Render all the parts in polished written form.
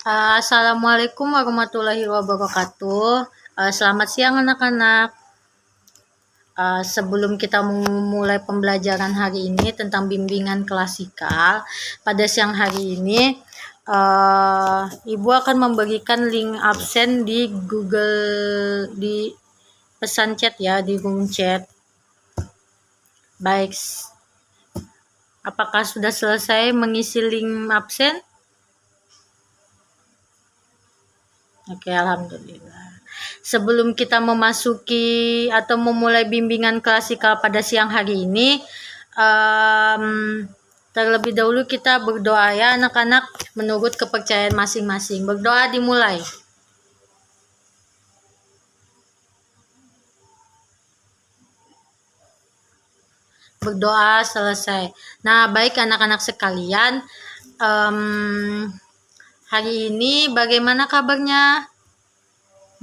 Assalamualaikum warahmatullahi wabarakatuh. Selamat siang anak-anak. Sebelum kita memulai pembelajaran hari ini tentang bimbingan klasikal, pada siang hari ini Ibu akan memberikan link absen di Google, di pesan chat ya, di Google Chat. Baik, apakah sudah selesai mengisi link absen? Oke, alhamdulillah. Sebelum kita memasuki atau memulai bimbingan klasikal pada siang hari ini, terlebih dahulu kita berdoa ya anak-anak, menurut kepercayaan masing-masing. Berdoa dimulai. Berdoa selesai. Nah, baik anak-anak sekalian, hari ini bagaimana kabarnya?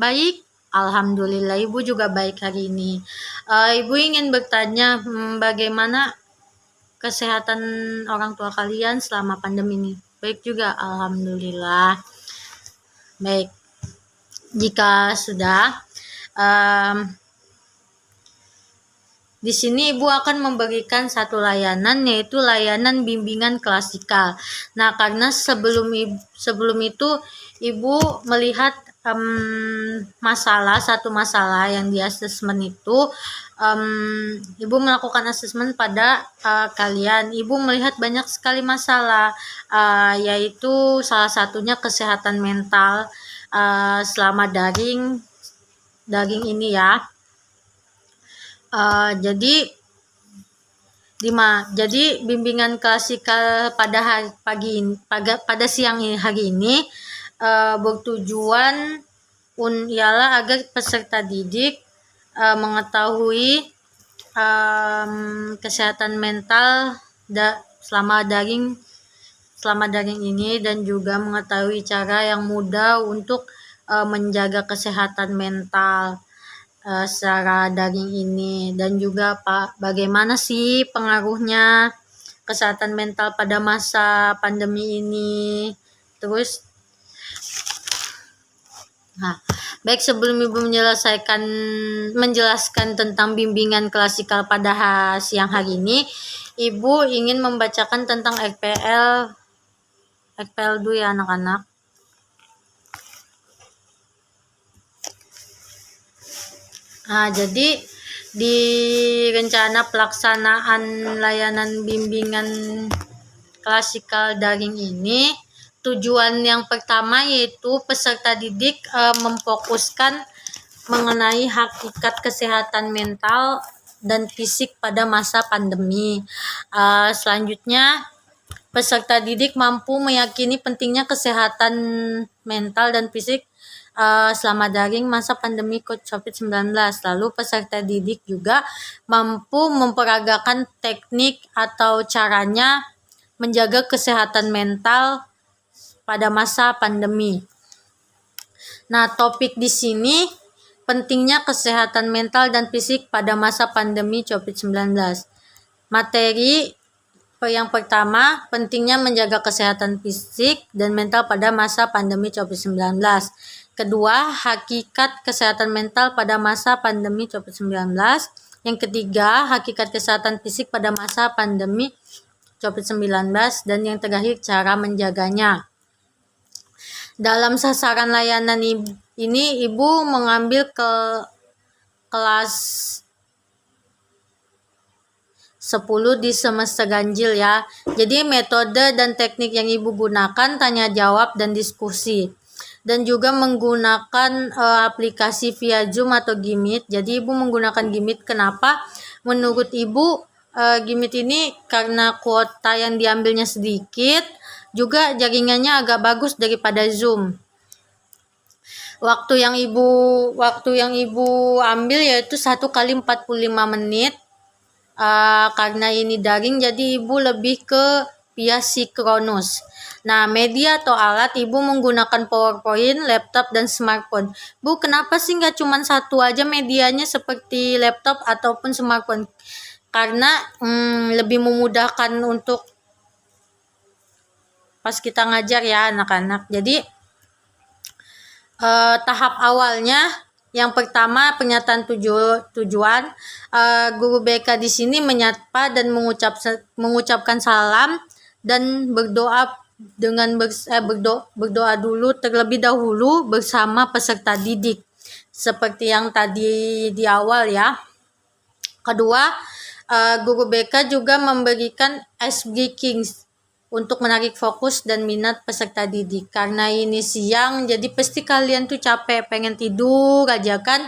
Baik? Alhamdulillah, Ibu juga baik hari ini. Ibu ingin bertanya, bagaimana kesehatan orang tua kalian selama pandemi ini? Baik juga, alhamdulillah. Baik, jika sudah, di sini Ibu akan memberikan satu layanan, yaitu layanan bimbingan klasikal. Nah, karena sebelum itu Ibu melihat satu masalah yang di asesmen itu, Ibu melakukan asesmen pada kalian. Ibu melihat banyak sekali masalah, yaitu salah satunya kesehatan mental selama daring ini ya. Jadi bimbingan klasikal pada siang hari ini bertujuan ialah agar peserta didik mengetahui kesehatan mental selama daring ini, dan juga mengetahui cara yang mudah untuk menjaga kesehatan mental secara daring ini, dan juga bagaimana sih pengaruhnya kesehatan mental pada masa pandemi ini. Terus baik, sebelum Ibu menjelaskan tentang bimbingan klasikal pada siang hari ini, Ibu ingin membacakan tentang RPL dulu ya anak-anak. Jadi di rencana pelaksanaan layanan bimbingan klasikal daring ini, tujuan yang pertama yaitu peserta didik memfokuskan mengenai hakikat kesehatan mental dan fisik pada masa pandemi. Selanjutnya, peserta didik mampu meyakini pentingnya kesehatan mental dan fisik selama daring masa pandemi COVID-19. Lalu peserta didik juga mampu memperagakan teknik atau caranya menjaga kesehatan mental pada masa pandemi. Nah, topik di sini pentingnya kesehatan mental dan fisik pada masa pandemi COVID-19. Materi yang pertama, pentingnya menjaga kesehatan fisik dan mental pada masa pandemi COVID-19. Kedua, hakikat kesehatan mental pada masa pandemi COVID-19. Yang ketiga, hakikat kesehatan fisik pada masa pandemi COVID-19. Dan yang terakhir, cara menjaganya. Dalam sasaran layanan ini, Ibu mengambil ke kelas 10 di semester ganjil ya. Jadi metode dan teknik yang Ibu gunakan tanya jawab dan diskusi. Dan juga menggunakan aplikasi via Zoom atau Gmeet. Jadi Ibu menggunakan Gmeet. Kenapa? Menurut Ibu Gmeet ini karena kuota yang diambilnya sedikit, juga jaringannya agak bagus daripada Zoom. Waktu yang Ibu ambil yaitu 1 kali 45 menit. Karena ini daring, jadi Ibu lebih ke via sinkronus. Nah, media atau alat Ibu menggunakan PowerPoint, laptop, dan smartphone. Bu, kenapa sih nggak cuma satu aja medianya seperti laptop ataupun smartphone? Karena lebih memudahkan untuk pas kita ngajar ya anak-anak. Jadi Tahap awalnya, yang pertama penyataan tujuan. Guru BK di sini menyapa dan mengucapkan salam dan berdoa dengan berdoa dulu terlebih dahulu bersama peserta didik. Seperti yang tadi di awal ya. Kedua, guru BK juga memberikan ice breaking untuk menarik fokus dan minat peserta didik. Karena ini siang, jadi pasti kalian tuh capek, pengen tidur aja kan.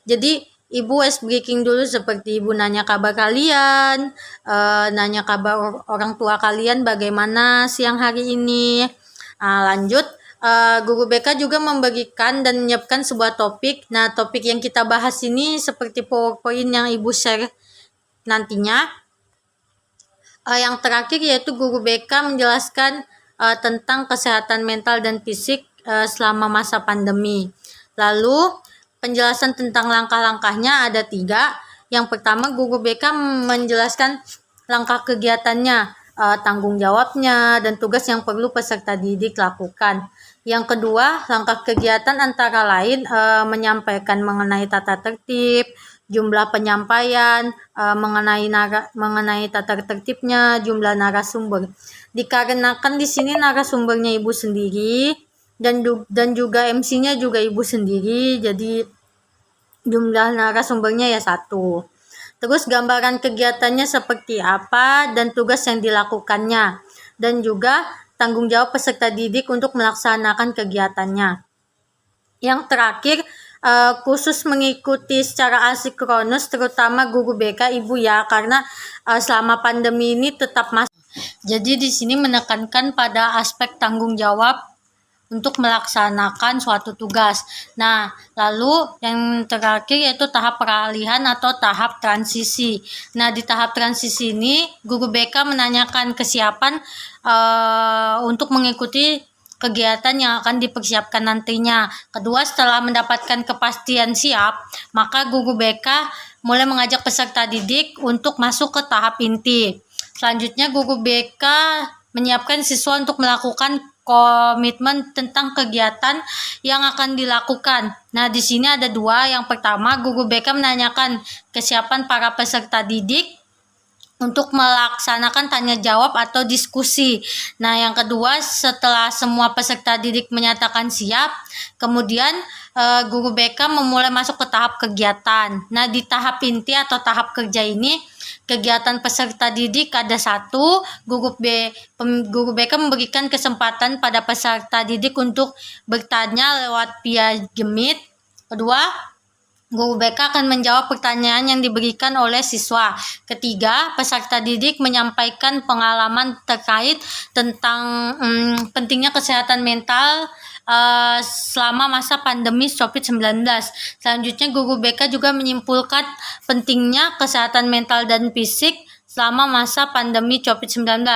Jadi ibu ice breaking dulu, seperti ibu nanya kabar kalian, nanya kabar orang tua kalian bagaimana siang hari ini. Lanjut, guru BK juga memberikan dan menyiapkan sebuah topik. Nah, topik yang kita bahas ini seperti PowerPoint yang ibu share nantinya. Yang terakhir yaitu guru BK menjelaskan tentang kesehatan mental dan fisik selama masa pandemi. Lalu penjelasan tentang langkah-langkahnya ada 3. Yang pertama, guru BK menjelaskan langkah kegiatannya, tanggung jawabnya, dan tugas yang perlu peserta didik lakukan. Yang kedua, langkah kegiatan antara lain menyampaikan mengenai tata tertib, jumlah penyampaian, mengenai tata tertibnya, jumlah narasumber. Dikarenakan di sini narasumbernya ibu sendiri dan juga MC-nya juga ibu sendiri, jadi jumlah narasumbernya ya 1. Terus gambaran kegiatannya seperti apa dan tugas yang dilakukannya, dan juga tanggung jawab peserta didik untuk melaksanakan kegiatannya. Yang terakhir, khusus mengikuti secara asinkronus, terutama guru BK ibu ya, karena selama pandemi ini tetap masuk. Jadi di sini menekankan pada aspek tanggung jawab untuk melaksanakan suatu tugas. Nah, lalu yang terakhir yaitu tahap peralihan atau tahap transisi. Nah, di tahap transisi ini guru BK menanyakan kesiapan untuk mengikuti kegiatan yang akan dipersiapkan nantinya. Kedua, setelah mendapatkan kepastian siap, maka guru BK mulai mengajak peserta didik untuk masuk ke tahap inti. Selanjutnya, guru BK menyiapkan siswa untuk melakukan komitmen tentang kegiatan yang akan dilakukan. Nah, di sini ada 2. Yang pertama, guru BK menanyakan kesiapan para peserta didik untuk melaksanakan tanya jawab atau diskusi. Nah, yang kedua, setelah semua peserta didik menyatakan siap, kemudian guru BK memulai masuk ke tahap kegiatan. Nah, di tahap inti atau tahap kerja ini, kegiatan peserta didik ada 1, guru BK memberikan kesempatan pada peserta didik untuk bertanya lewat via Meet. Kedua, guru BK akan menjawab pertanyaan yang diberikan oleh siswa. Ketiga, peserta didik menyampaikan pengalaman terkait tentang pentingnya kesehatan mental selama masa pandemi COVID-19. Selanjutnya, guru BK juga menyimpulkan pentingnya kesehatan mental dan fisik selama masa pandemi COVID-19.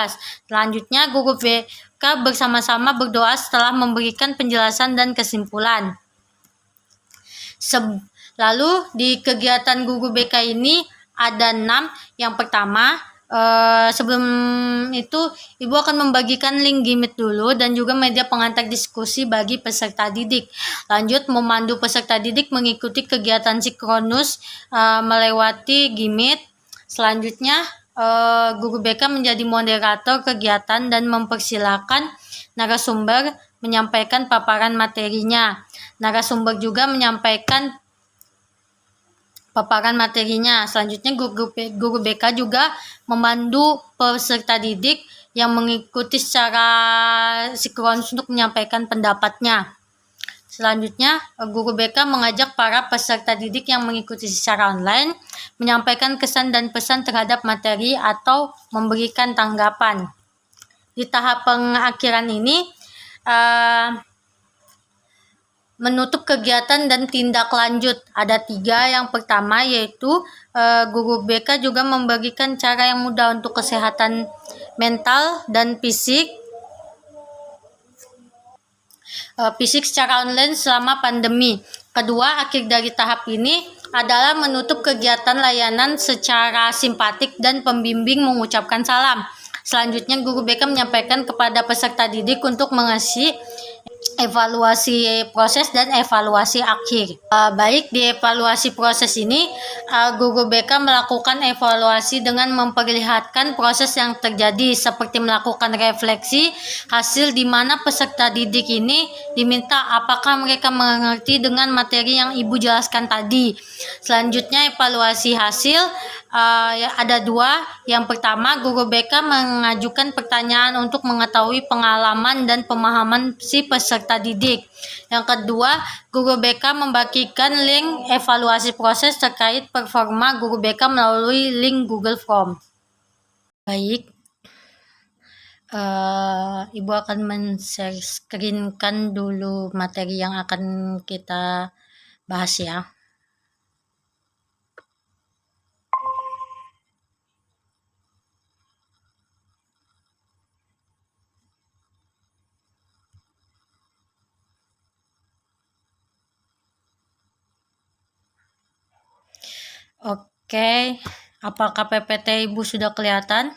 Selanjutnya, guru BK bersama-sama berdoa setelah memberikan penjelasan dan kesimpulan. Lalu di kegiatan guru BK ini ada 6. Yang pertama, sebelum itu ibu akan membagikan link Gimit dulu dan juga media pengantar diskusi bagi peserta didik. Lanjut, memandu peserta didik mengikuti kegiatan sinkronus melewati Gimit. Selanjutnya, guru BK menjadi moderator kegiatan dan mempersilakan narasumber menyampaikan paparan materinya. Narasumber juga menyampaikan paparan materinya. Selanjutnya, guru BK juga memandu peserta didik yang mengikuti secara sinkronus untuk menyampaikan pendapatnya. Selanjutnya, guru BK mengajak para peserta didik yang mengikuti secara online menyampaikan kesan dan pesan terhadap materi atau memberikan tanggapan. Di tahap pengakhiran ini, menutup kegiatan dan tindak lanjut ada 3. Yang pertama yaitu guru BK juga membagikan cara yang mudah untuk kesehatan mental dan fisik secara online selama pandemi. Kedua, akhir dari tahap ini adalah menutup kegiatan layanan secara simpatik dan pembimbing mengucapkan salam. Selanjutnya, guru BK menyampaikan kepada peserta didik untuk mengisi evaluasi proses dan evaluasi akhir. Baik di evaluasi proses ini, guru BK melakukan evaluasi dengan memperlihatkan proses yang terjadi seperti melakukan refleksi hasil di mana peserta didik ini diminta apakah mereka mengerti dengan materi yang Ibu jelaskan tadi. Selanjutnya evaluasi hasil, ada dua. Yang pertama, guru BK mengajukan pertanyaan untuk mengetahui pengalaman dan pemahaman si peserta didik. Yang kedua, guru BK membagikan link evaluasi proses terkait performa guru BK melalui link Google Form. Baik, Ibu akan men-share screen-kan dulu materi yang akan kita bahas ya. Oke, apakah PPT Ibu sudah kelihatan?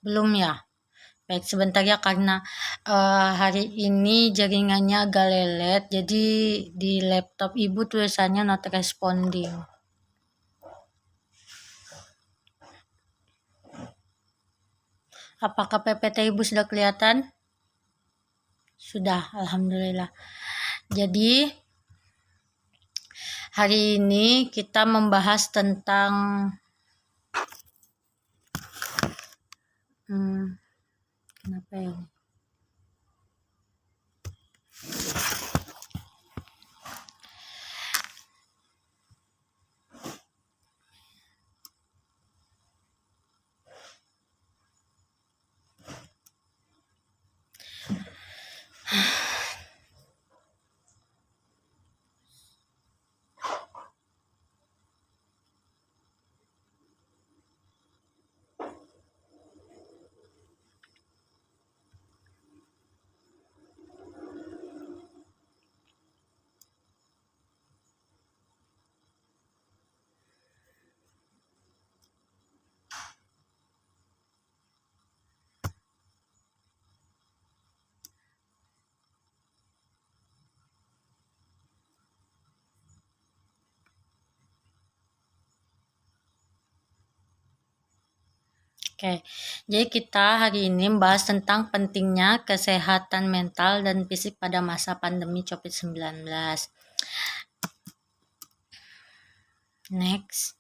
Belum ya? Baik, sebentar ya karena hari ini jaringannya agak lelet, jadi di laptop Ibu tulisannya not responding. Apakah PPT Ibu sudah kelihatan? Sudah, alhamdulillah. Jadi hari ini kita membahas tentang kenapa ya? Oke, jadi kita hari ini membahas tentang pentingnya kesehatan mental dan fisik pada masa pandemi COVID-19. Next.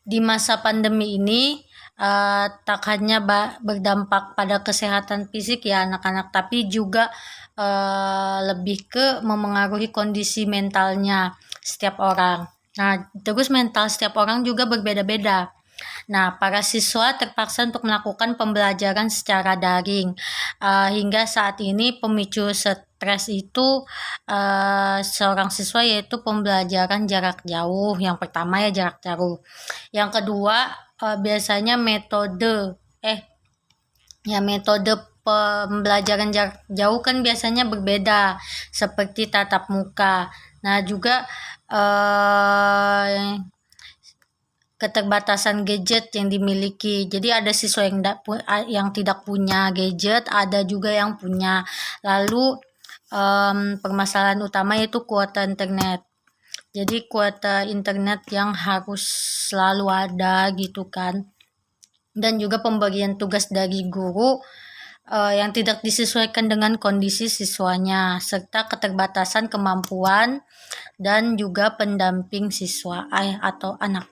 Di masa pandemi ini tak hanya berdampak pada kesehatan fisik ya anak-anak, tapi juga lebih ke memengaruhi kondisi mentalnya setiap orang. Nah, terus mental setiap orang juga berbeda-beda. Nah, para siswa terpaksa untuk melakukan pembelajaran secara daring. Hingga saat ini pemicu stres itu seorang siswa yaitu pembelajaran jarak jauh. Yang pertama ya jarak jauh. Yang kedua biasanya metode pembelajaran jarak jauh kan biasanya berbeda seperti tatap muka. Nah, juga keterbatasan gadget yang dimiliki. Jadi ada siswa yang tidak punya gadget, ada juga yang punya. Lalu permasalahan utama yaitu kuota internet. Jadi kuota internet yang harus selalu ada gitu kan. Dan juga pembagian tugas dari guru yang tidak disesuaikan dengan kondisi siswanya, serta keterbatasan kemampuan dan juga pendamping siswa atau anak.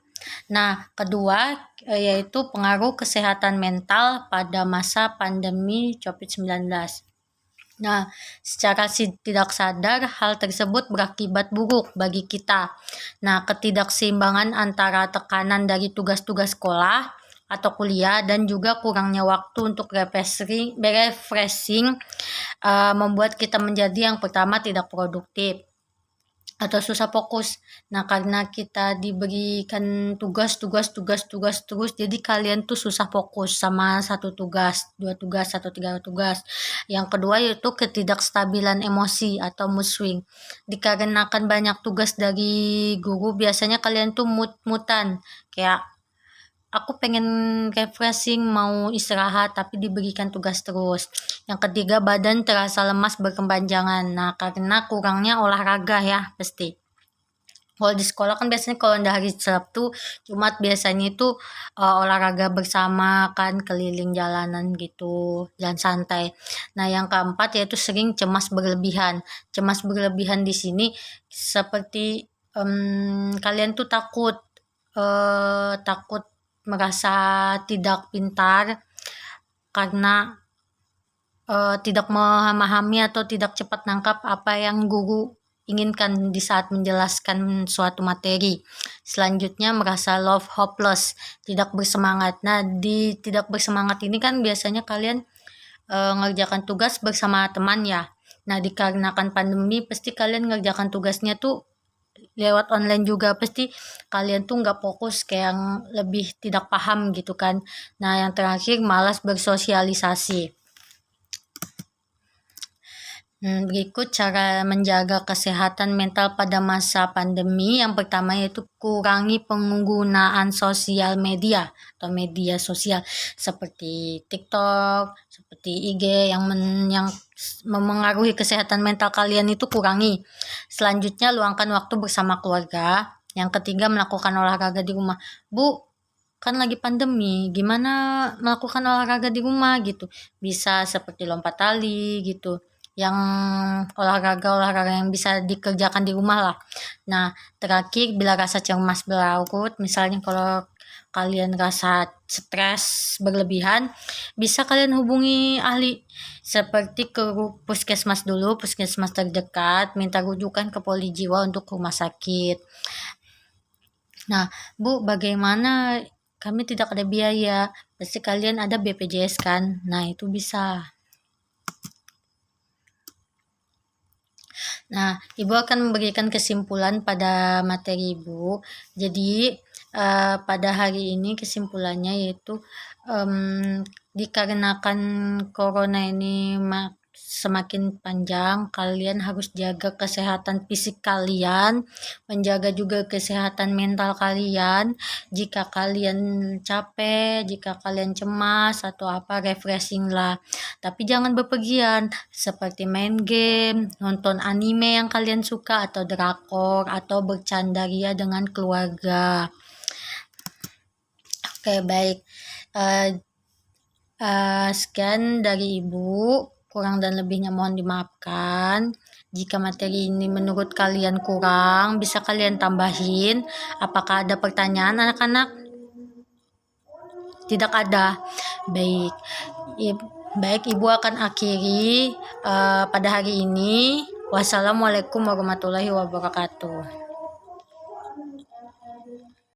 Nah, kedua yaitu pengaruh kesehatan mental pada masa pandemi COVID-19. Nah, secara tidak sadar hal tersebut berakibat buruk bagi kita. Nah, ketidakseimbangan antara tekanan dari tugas-tugas sekolah atau kuliah dan juga kurangnya waktu untuk refreshing membuat kita menjadi yang pertama tidak produktif. atau susah fokus. Nah, karena kita diberikan tugas terus, jadi kalian tuh susah fokus sama satu tugas, dua tugas, atau tiga tugas. Yang kedua yaitu ketidakstabilan emosi atau mood swing. Dikarenakan banyak tugas dari guru, biasanya kalian tuh mood-moodan, kayak aku pengen refreshing, mau istirahat, tapi diberikan tugas terus. Yang ketiga, badan terasa lemas berkepanjangan. Nah, karena kurangnya olahraga ya, pasti. Kalau di sekolah kan biasanya kalau udah hari Sabtu, Jumat biasanya itu olahraga bersama kan, keliling jalanan gitu, jalan santai. Nah, yang keempat yaitu sering cemas berlebihan. Cemas berlebihan di sini seperti kalian tuh takut merasa tidak pintar karena tidak memahami atau tidak cepat nangkap apa yang guru inginkan di saat menjelaskan suatu materi. Selanjutnya merasa hopeless, tidak bersemangat. Nah, di tidak bersemangat ini kan biasanya kalian ngerjakan tugas bersama teman ya. Nah, dikarenakan pandemi pasti kalian ngerjakan tugasnya tuh lewat online juga, pasti kalian tuh nggak fokus, kayak yang lebih tidak paham gitu kan. Nah, yang terakhir malas bersosialisasi. Berikut cara menjaga kesehatan mental pada masa pandemi. Yang pertama yaitu kurangi penggunaan sosial media atau media sosial seperti TikTok, seperti IG yang memengaruhi kesehatan mental kalian, itu kurangi. Selanjutnya luangkan waktu bersama keluarga. Yang ketiga melakukan olahraga di rumah. Bu, kan lagi pandemi, gimana melakukan olahraga di rumah gitu? Bisa seperti lompat tali gitu, yang olahraga yang bisa dikerjakan di rumah lah. Nah, terakhir, bila rasa cemas berlarut, misalnya kalau kalian rasa stres berlebihan, bisa kalian hubungi ahli seperti ke puskesmas dulu, puskesmas terdekat, minta rujukan ke poli jiwa untuk rumah sakit. Nah, Bu, bagaimana, kami tidak ada biaya, pasti kalian ada BPJS kan? Nah, itu bisa. Nah, Ibu akan memberikan kesimpulan pada materi Ibu. Jadi, pada hari ini kesimpulannya yaitu dikarenakan corona ini semakin panjang, kalian harus jaga kesehatan fisik kalian, menjaga juga kesehatan mental kalian. Jika kalian capek, jika kalian cemas atau apa, refreshing lah. Tapi jangan bepergian, seperti main game, nonton anime yang kalian suka atau drakor, atau bercandaria dengan keluarga. Oke, baik. Sekian dari Ibu. Kurang dan lebihnya mohon dimaafkan. Jika materi ini menurut kalian kurang, bisa kalian tambahin. Apakah ada pertanyaan anak-anak? Tidak ada. Baik. Baik, Ibu akan akhiri pada hari ini. Wassalamualaikum warahmatullahi wabarakatuh.